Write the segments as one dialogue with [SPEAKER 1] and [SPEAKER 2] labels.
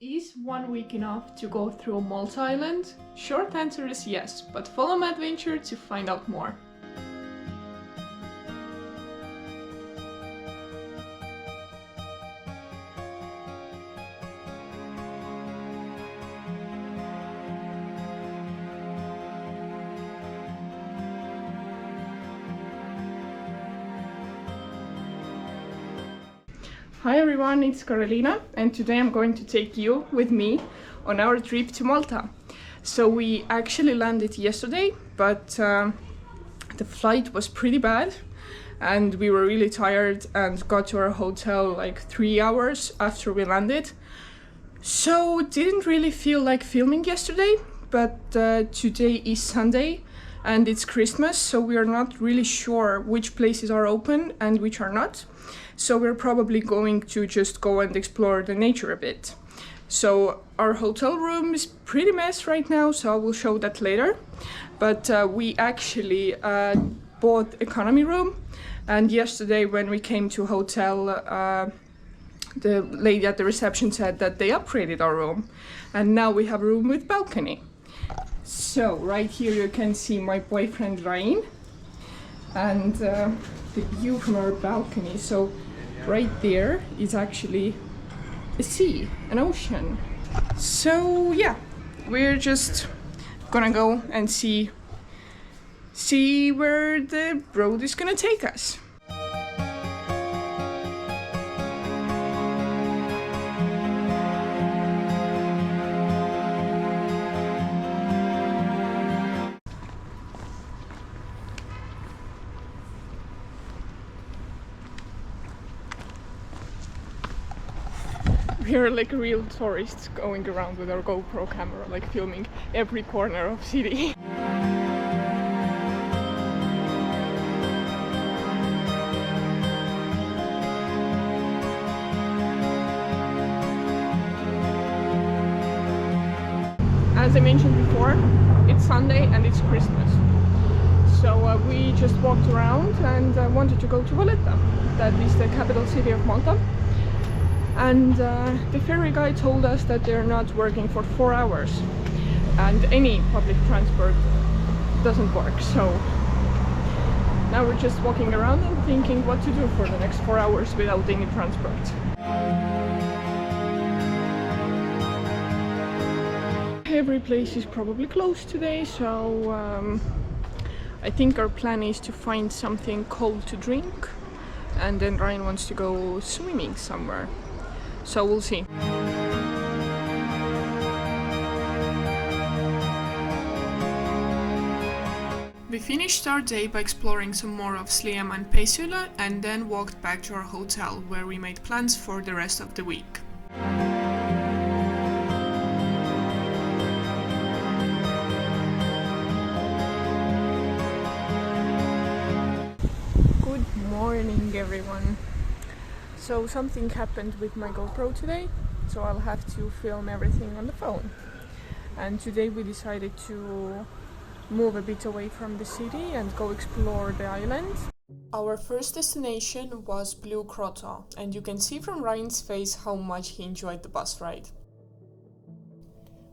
[SPEAKER 1] Is 1 week enough to go through Malta Island? Short answer is yes, but follow my adventure to find out more. Hi everyone, it's Carolina, and today I'm going to take you with me on our trip to Malta. So we actually landed yesterday, but the flight was pretty bad and we were really tired and got to our hotel like 3 hours after we landed. So didn't really feel like filming yesterday, but today is Sunday and it's Christmas, so we are not really sure which places are open and which are not. So we're probably going to just go and explore the nature a bit. So our hotel room is pretty mess right now, so I will show that later. But we actually bought economy room, and yesterday when we came to hotel, the lady at the reception said that they upgraded our room, and now we have a room with balcony. So right here you can see my boyfriend Ryan and the view from our balcony. So right there is actually a sea, an ocean. So yeah, we're just gonna go and see where the road is gonna take us. We're like real tourists going around with our GoPro camera, like filming every corner of city. As I mentioned before, it's Sunday and it's Christmas. So we just walked around and wanted to go to Valletta. That is the capital city of Malta. And the ferry guy told us that they're not working for 4 hours and any public transport doesn't work. So now we're just walking around and thinking what to do for the next 4 hours without any transport. Every place is probably closed today, so I think our plan is to find something cold to drink, and then Ryan wants to go swimming somewhere. So we'll see. We finished our day by exploring some more of Sliema and Peisula and then walked back to our hotel where we made plans for the rest of the week. Good morning everyone. So something happened with my GoPro today, so I'll have to film everything on the phone. And today we decided to move a bit away from the city and go explore the island. Our first destination was Blue Grotto, and you can see from Ryan's face how much he enjoyed the bus ride.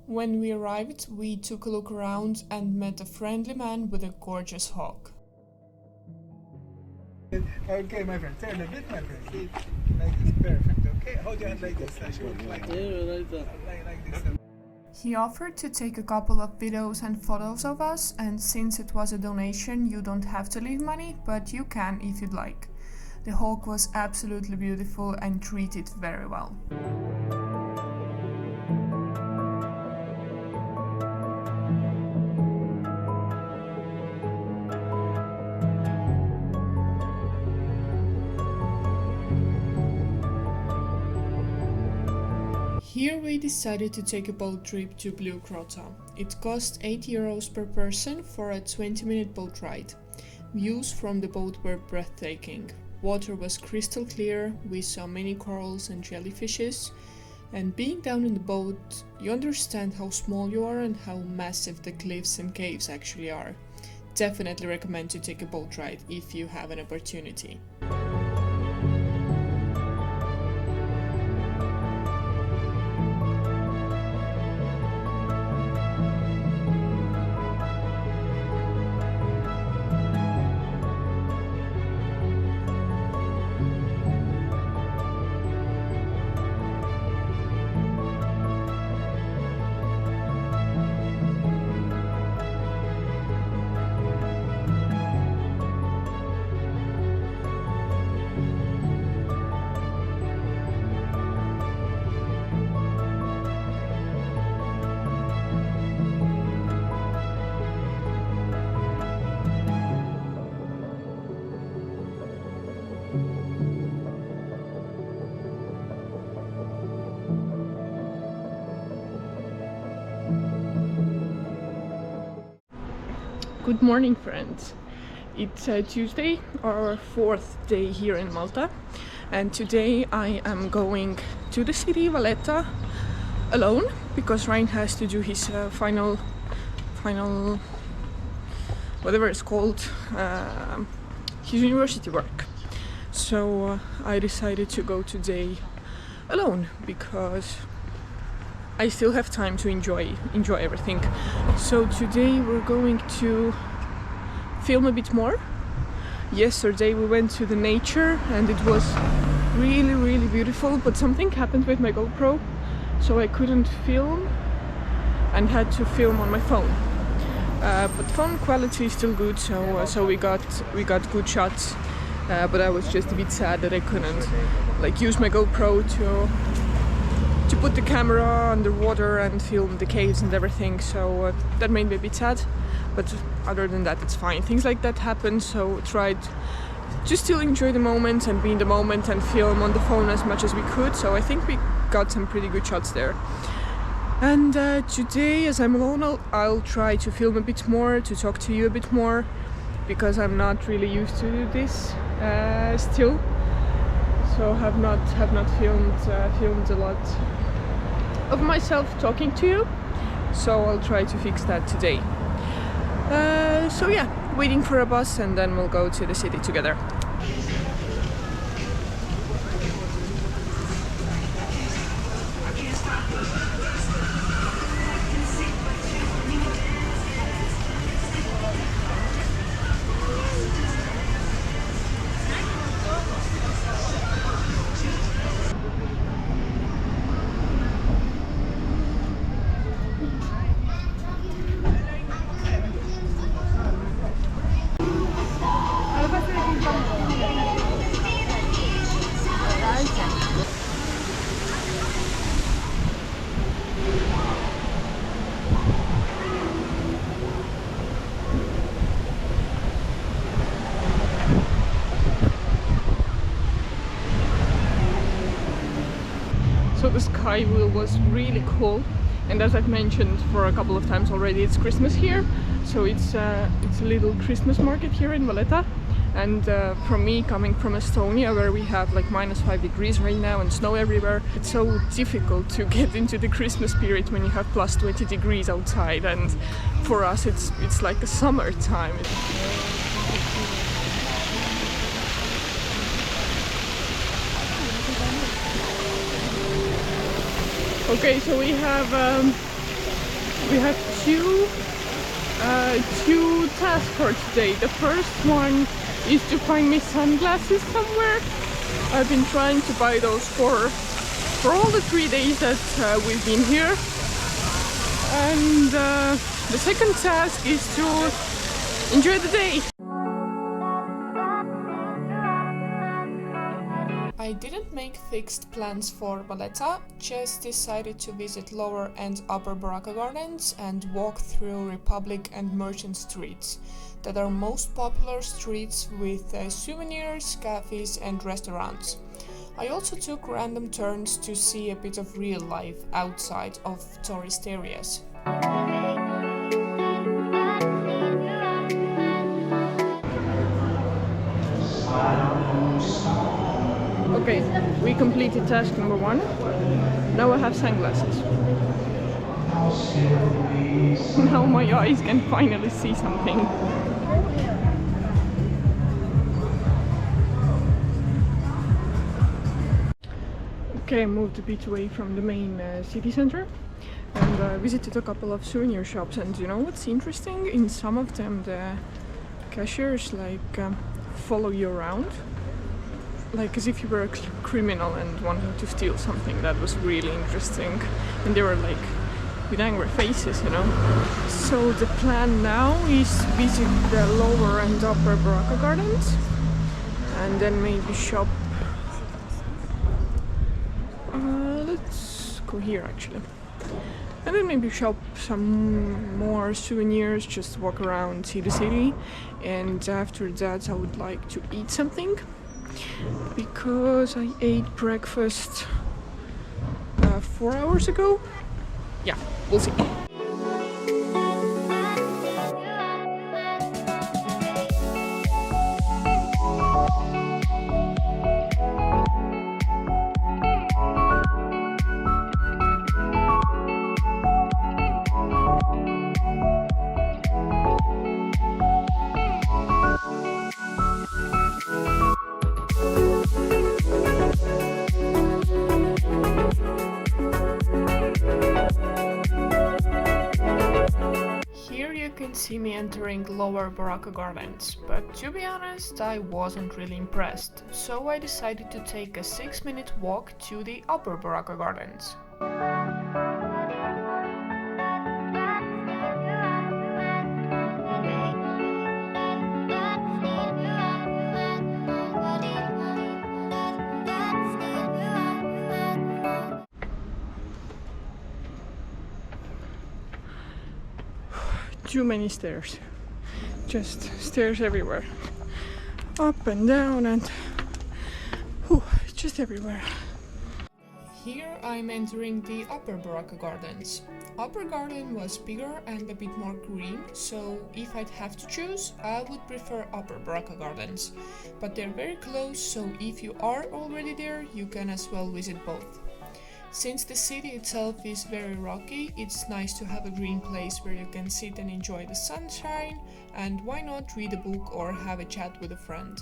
[SPEAKER 1] When we arrived, we took a look around and met a friendly man with a gorgeous hawk.
[SPEAKER 2] Okay, my friend, turn a bit, my friend. See, like this, perfect. Okay, hold your hand like this. Like this.
[SPEAKER 1] He offered to take a couple of videos and photos of us, and since it was a donation, you don't have to leave money, but you can if you'd like. The hawk was absolutely beautiful and treated very well. Here we decided to take a boat trip to Blue Grotto. It cost €8 per person for a 20-minute boat ride. Views from the boat were breathtaking. Water was crystal clear, we saw many corals and jellyfishes, and being down in the boat, you understand how small you are and how massive the cliffs and caves actually are. Definitely recommend to take a boat ride if you have an opportunity. Good morning, friends. It's Tuesday, our 4th day here in Malta, and today I am going to the city Valletta alone because Ryan has to do his final whatever it's called, his university work. So I decided to go today alone because I still have time to enjoy everything. So today we're going to film a bit more. Yesterday we went to the nature and it was really beautiful, but something happened with my GoPro, so I couldn't film and had to film on my phone. But phone quality is still good, so we got good shots. But I was just a bit sad that I couldn't use my GoPro to put the camera underwater and film the caves and everything, so that made me a bit sad, but other than that it's fine. Things like that happen, so tried to still enjoy the moment and be in the moment and film on the phone as much as we could, so I think we got some pretty good shots there. And today, as I'm alone, I'll try to film a bit more, to talk to you a bit more, because I'm not really used to this still, so have not filmed a lot of myself talking to you, so I'll try to fix that today. So yeah, waiting for a bus and then we'll go to the city together. So the sky wheel was really cool, and as I've mentioned for a couple of times already, it's Christmas here, so it's a little Christmas market here in Valletta. And from me, coming from Estonia, where we have -5 degrees right now and snow everywhere, it's so difficult to get into the Christmas spirit when you have +20 degrees outside, and for us it's like a summertime. Okay, so we have two tasks for today. The first one is to find me sunglasses somewhere. I've been trying to buy those for all the 3 days that we've been here. And the second task is to enjoy the day. I didn't make fixed plans for Valletta, just decided to visit Lower and Upper Baraka Gardens and walk through Republic and Merchant streets that are most popular streets with souvenirs, cafes and restaurants. I also took random turns to see a bit of real life outside of tourist areas. Okay, we completed task number 1. Now I have sunglasses. Now my eyes can finally see something. Okay, I moved a bit away from the main city center and visited a couple of souvenir shops, and you know what's interesting? In some of them the cashiers follow you around, as if you were a criminal and wanting to steal something. That was really interesting, and they were with angry faces, you know. So the plan now is visit the Lower and Upper Baraka Gardens and then maybe shop. Let's go here actually. And then maybe shop some more souvenirs, just walk around, see the city, and after that I would like to eat something because I ate breakfast 4 hours ago. Yeah, we'll see. Here you can see me entering Lower Baraka Gardens, but to be honest, I wasn't really impressed, so I decided to take a 6-minute walk to the Upper Baraka Gardens. Too many stairs, just stairs everywhere, up and down and just everywhere. Here I'm entering the Upper Baraka Gardens. Upper Garden was bigger and a bit more green, so if I'd have to choose, I would prefer Upper Baraka Gardens. But they're very close, so if you are already there, you can as well visit both. Since the city itself is very rocky, it's nice to have a green place where you can sit and enjoy the sunshine, and why not read a book or have a chat with a friend.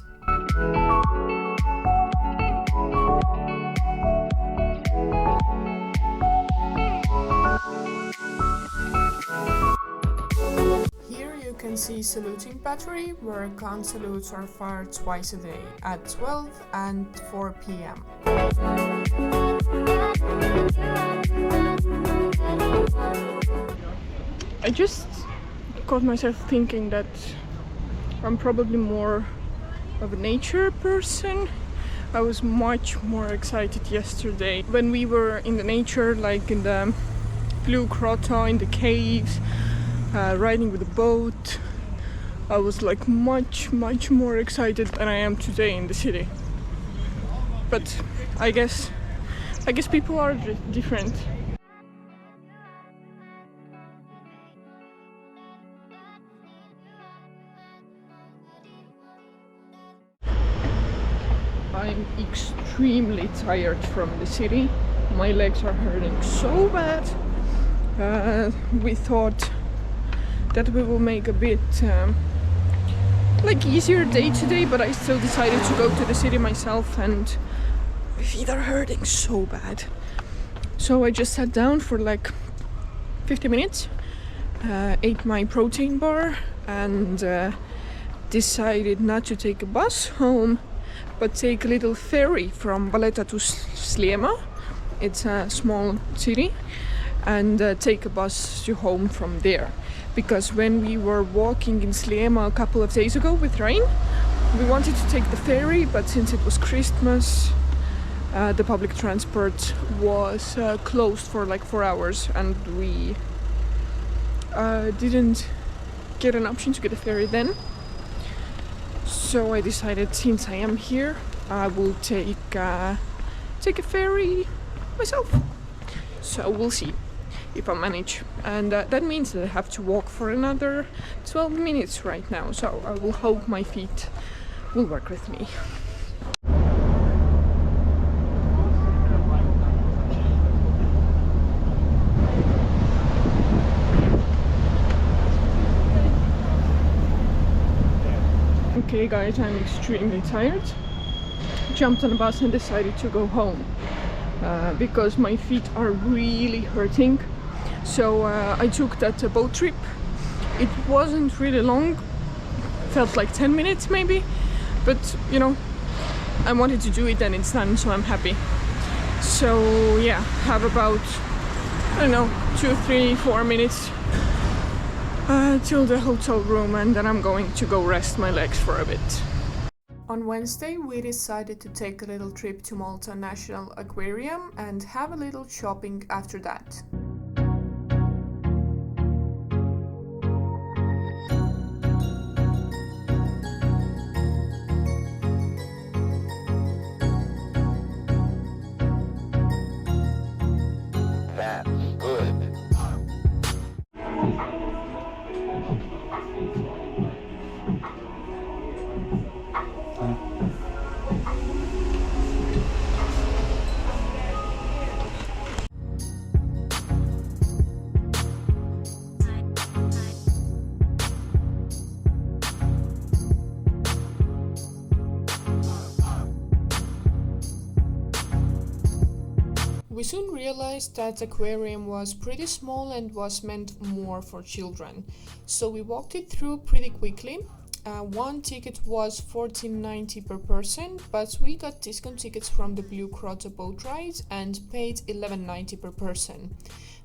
[SPEAKER 1] Here you can see saluting battery, where gun salutes are fired twice a day, at 12 and 4 p.m. I just got myself thinking that I'm probably more of a nature person. I was much more excited yesterday when we were in the nature, like in the Blue Grotto, in the caves, riding with a boat. I was like much more excited than I am today in the city. But I guess people are different. I'm extremely tired from the city. My legs are hurting so bad. We thought that we will make a bit like easier day today, but I still decided to go to the city myself, and my feet are hurting so bad. So I just sat down for like 50 minutes, ate my protein bar, and decided not to take a bus home, but take a little ferry from Valletta to Sliema. It's a small city, and take a bus to home from there. Because when we were walking in Sliema a couple of days ago with rain, we wanted to take the ferry, but since it was Christmas, the public transport was closed for like 4 hours, and we didn't get an option to get a ferry then. So I decided, since I am here, I will take a ferry myself. So we'll see if I manage. And that means that I have to walk for another 12 minutes right now. So I will hope my feet will work with me. Okay guys, I'm extremely tired. Jumped on a bus and decided to go home because my feet are really hurting. So I took that boat trip. It wasn't really long, felt like 10 minutes maybe, but you know, I wanted to do it and it's done, so I'm happy. So yeah, have about, I don't know, 2, 3, 4 minutes till the hotel room, and then I'm going to go rest my legs for a bit. On Wednesday we decided to take a little trip to Malta National Aquarium and have a little shopping after that. We soon realized that the aquarium was pretty small and was meant more for children, so we walked it through pretty quickly. One ticket was $14.90 per person, but we got discount tickets from the Blue Grotto boat ride and paid $11.90 per person.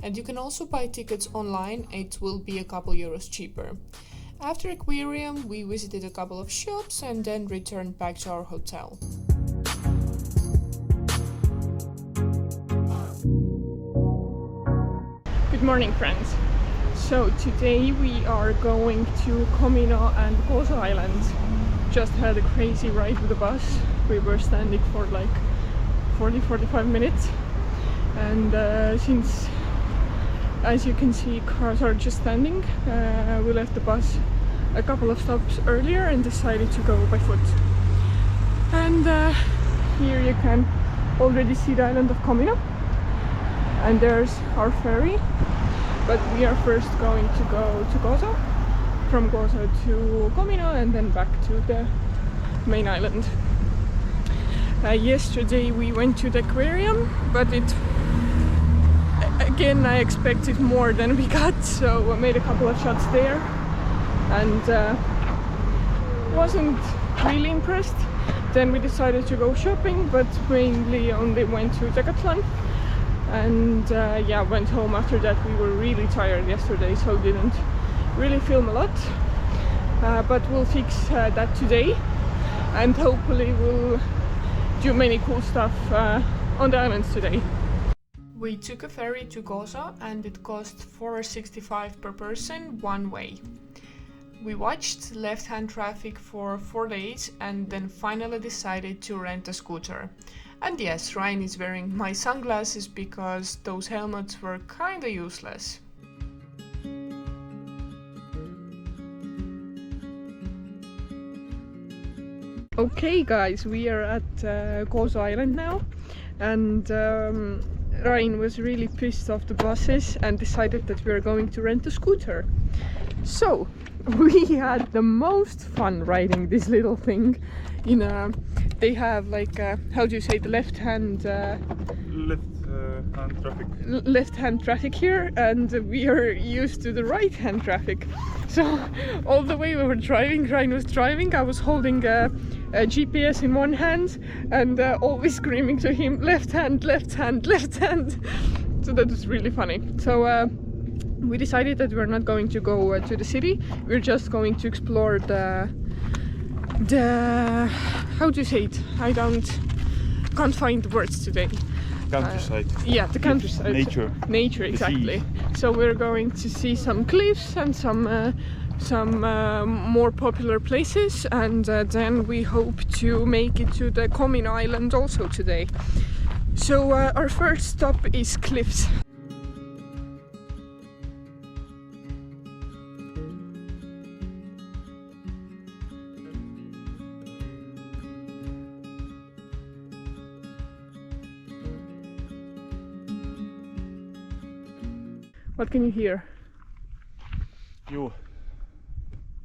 [SPEAKER 1] And you can also buy tickets online, it will be a couple euros cheaper. After aquarium, we visited a couple of shops and then returned back to our hotel. Good morning, friends. So today we are going to Comino and Gozo Island. Just had a crazy ride with the bus. We were standing for like 40-45 minutes, and since, as you can see, cars are just standing, we left the bus a couple of stops earlier and decided to go by foot. And here you can already see the island of Comino, and there's our ferry. But we are first going to go to Gozo, from Gozo to Comino, and then back to the main island. Yesterday we went to the aquarium, but again I expected more than we got, so I made a couple of shots there and wasn't really impressed. Then we decided to go shopping, but mainly only went to Decathlon. And yeah, went home after that. We were really tired yesterday, so didn't really film a lot. But we'll fix that today, and hopefully we'll do many cool stuff on the islands today. We took a ferry to Gozo and it cost $4.65 per person one way. We watched left-hand traffic for 4 days and then finally decided to rent a scooter. And yes, Ryan is wearing my sunglasses because those helmets were kinda useless. Okay guys, we are at Gozo Island now, and Ryan was really pissed off the buses and decided that we are going to rent a scooter. So we had the most fun riding this little thing. They have like how do you say, the left-hand traffic here, and we are used to the right-hand traffic. So all the way we were driving, Ryan was driving, I was holding a GPS in one hand and always screaming to him, left hand, left hand, left hand. So that was really funny. So we decided that we're not going to go to the city. We're just going to explore the how do you say it? I can't find the words today.
[SPEAKER 3] Countryside.
[SPEAKER 1] Yeah, the countryside. Nature, exactly. So we're going to see some cliffs and some more popular places, and then we hope to make it to the Comino Island also today. So our first stop is cliffs. What can you hear?
[SPEAKER 3] You.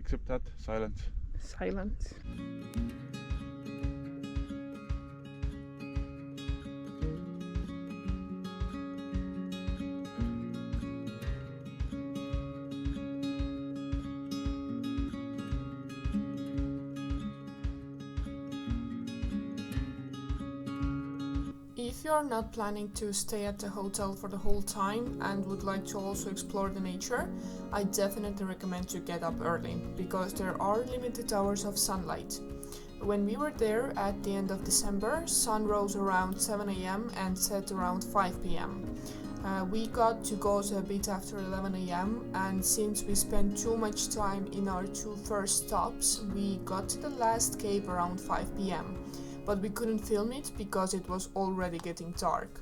[SPEAKER 3] Except that, silence.
[SPEAKER 1] Silence. If you are not planning to stay at the hotel for the whole time and would like to also explore the nature, I definitely recommend to get up early, because there are limited hours of sunlight. When we were there at the end of December, sun rose around 7 AM and set around 5 PM. We got to Gozo a bit after 11 AM, and since we spent too much time in our two first stops, we got to the last cave around 5 PM. But we couldn't film it because it was already getting dark.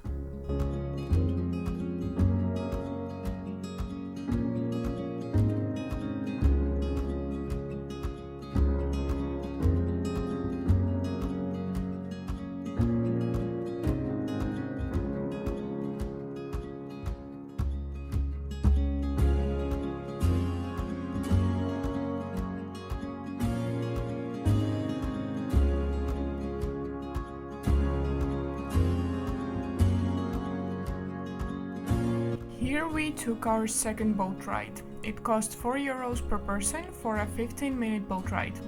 [SPEAKER 1] Here we took our second boat ride. It cost €4 per person for a 15-minute boat ride.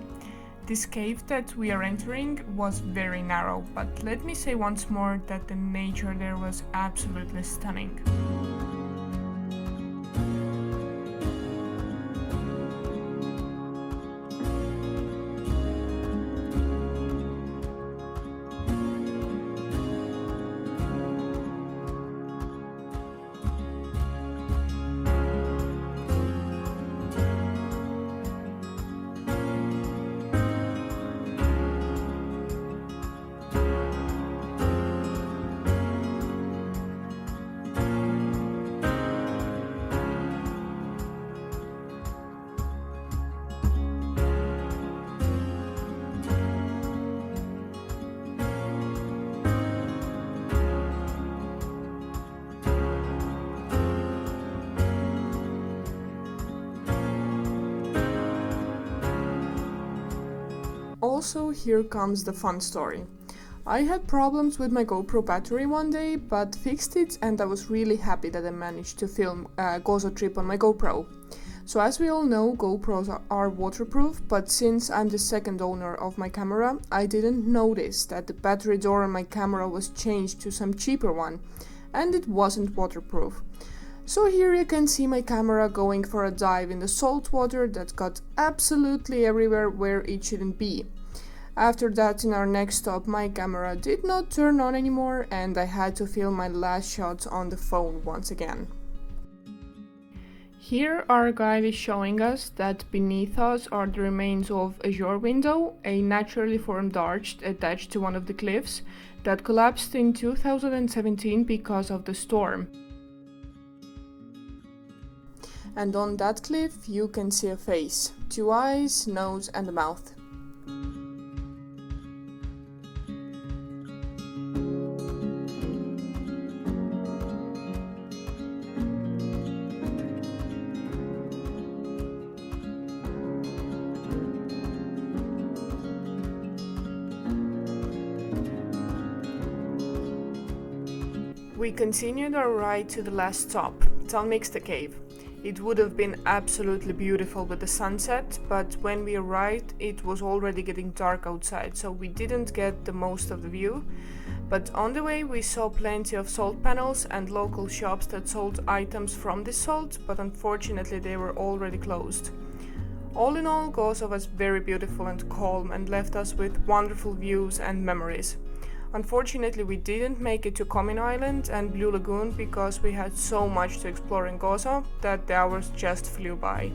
[SPEAKER 1] This cave that we are entering was very narrow, but let me say once more that the nature there was absolutely stunning. Also, here comes the fun story. I had problems with my GoPro battery one day, but fixed it, and I was really happy that I managed to film a Gozo trip on my GoPro. So as we all know, GoPros are waterproof, but since I'm the second owner of my camera, I didn't notice that the battery door on my camera was changed to some cheaper one, and it wasn't waterproof. So here you can see my camera going for a dive in the salt water that got absolutely everywhere where it shouldn't be. After that, in our next stop, my camera did not turn on anymore and I had to film my last shots on the phone once again. Here our guide is showing us that beneath us are the remains of a Your window, a naturally formed arch attached to one of the cliffs that collapsed in 2017 because of the storm. And on that cliff you can see a face, 2 eyes, nose and a mouth. We continued our ride to the last stop, the cave. It would have been absolutely beautiful with the sunset, but when we arrived it was already getting dark outside, so we didn't get the most of the view. But on the way we saw plenty of salt panels and local shops that sold items from the salt, but unfortunately they were already closed. All in all, Gozo was very beautiful and calm and left us with wonderful views and memories. Unfortunately, we didn't make it to Comino Island and Blue Lagoon because we had so much to explore in Gozo that the hours just flew by.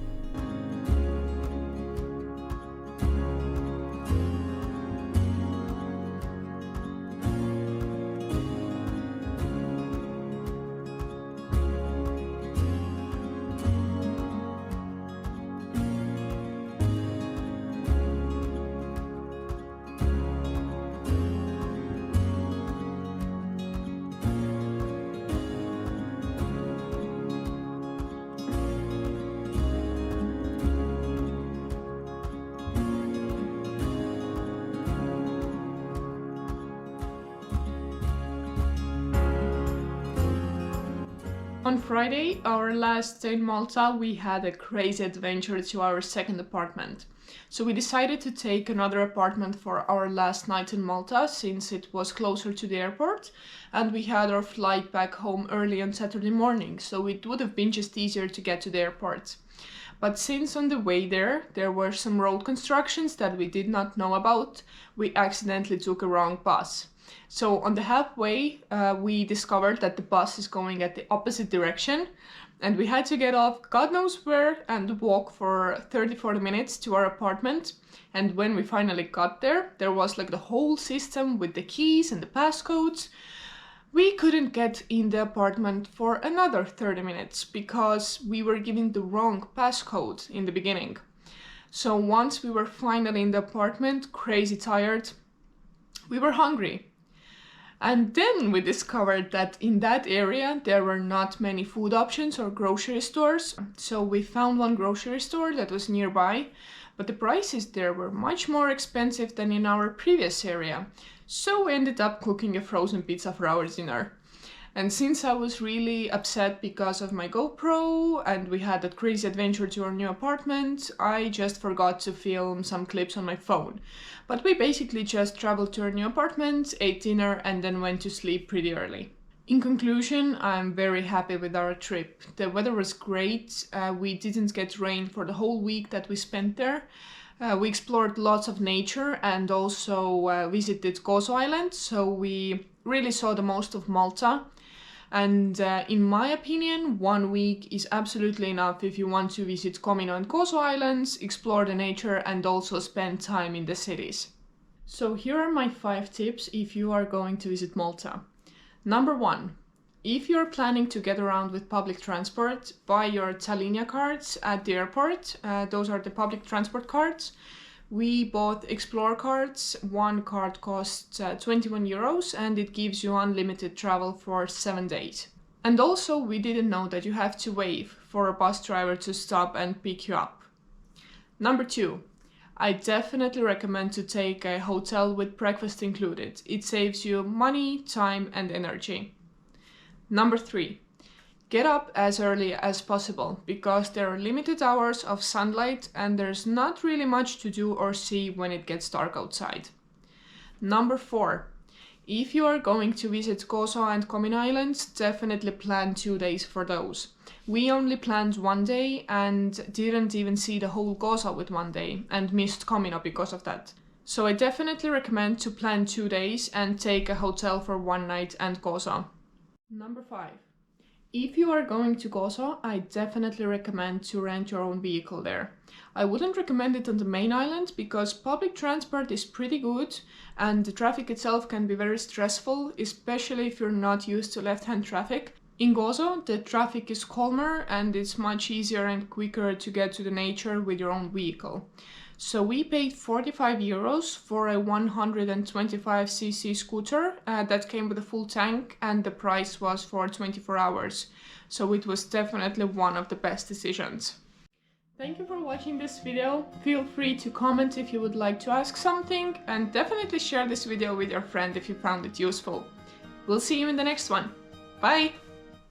[SPEAKER 1] On Friday, our last day in Malta, we had a crazy adventure to our second apartment. So we decided to take another apartment for our last night in Malta since it was closer to the airport and we had our flight back home early on Saturday morning, so it would have been just easier to get to the airport. But since on the way there were some road constructions that we did not know about, we accidentally took a wrong bus. So on the halfway, we discovered that the bus is going at the opposite direction and we had to get off God knows where and walk for 30-40 minutes to our apartment. And when we finally got there was like the whole system with the keys and the passcodes. We couldn't get in the apartment for another 30 minutes because we were given the wrong passcode in the beginning. So once we were finally in the apartment, crazy tired, we were hungry. And then we discovered that in that area there were not many food options or grocery stores. So we found one grocery store that was nearby, but the prices there were much more expensive than in our previous area. So we ended up cooking a frozen pizza for our dinner. And since I was really upset because of my GoPro and we had that crazy adventure to our new apartment, I just forgot to film some clips on my phone. But we basically just traveled to our new apartment, ate dinner and then went to sleep pretty early. In conclusion, I'm very happy with our trip. The weather was great, we didn't get rain for the whole week that we spent there. We explored lots of nature and also visited Gozo Island, so we really saw the most of Malta. And in my opinion, 1 week is absolutely enough if you want to visit Comino and Gozo Islands, explore the nature and also spend time in the cities. So here are my 5 tips if you are going to visit Malta. Number 1. If you're planning to get around with public transport, buy your Talinia cards at the airport. Those are the public transport cards. We bought Explore cards. One card costs 21 euros and it gives you unlimited travel for 7 days. And also we didn't know that you have to wave for a bus driver to stop and pick you up. Number 2. I definitely recommend to take a hotel with breakfast included. It saves you money, time and energy. Number 3. Get up as early as possible because there are limited hours of sunlight and there's not really much to do or see when it gets dark outside. Number 4. If you are going to visit Gozo and Comino Islands, definitely plan 2 days for those. We only planned 1 day and didn't even see the whole Gozo with 1 day and missed Comino because of that. So I definitely recommend to plan 2 days and take a hotel for 1 night and Gozo. Number 5. If you are going to Gozo, I definitely recommend to rent your own vehicle there. I wouldn't recommend it on the main island because public transport is pretty good and the traffic itself can be very stressful, especially if you're not used to left-hand traffic. In Gozo, the traffic is calmer and it's much easier and quicker to get to the nature with your own vehicle. So we paid 45 euros for a 125cc scooter that came with a full tank and the price was for 24 hours. So it was definitely one of the best decisions. Thank you for watching this video. Feel free to comment if you would like to ask something and definitely share this video with your friend if you found it useful. We'll see you in the next one. Bye!